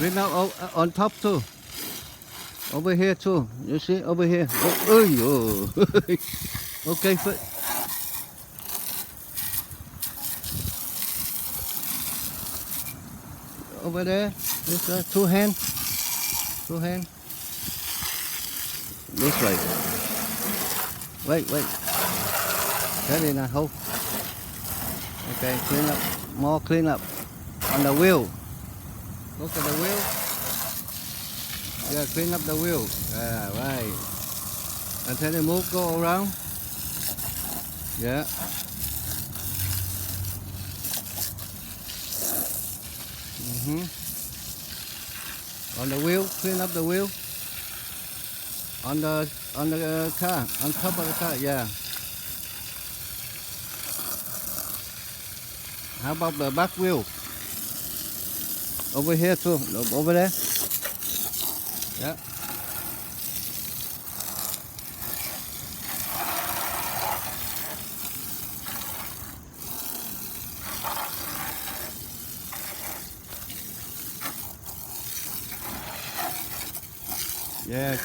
Clean up on top too. Over here too. You see over here. Oh, oh. Okay, over there. This two hand. Two hand. This way. Wait. That in a hole. Okay, clean up. More clean up. On the wheel. Look at the wheel. Yeah, clean up the wheel. Right. And then you move, go around. Yeah. On the wheel, clean up the wheel. On the car, on top of the car, yeah. How about the back wheel? Over here too, over there. Yeah. Yeah,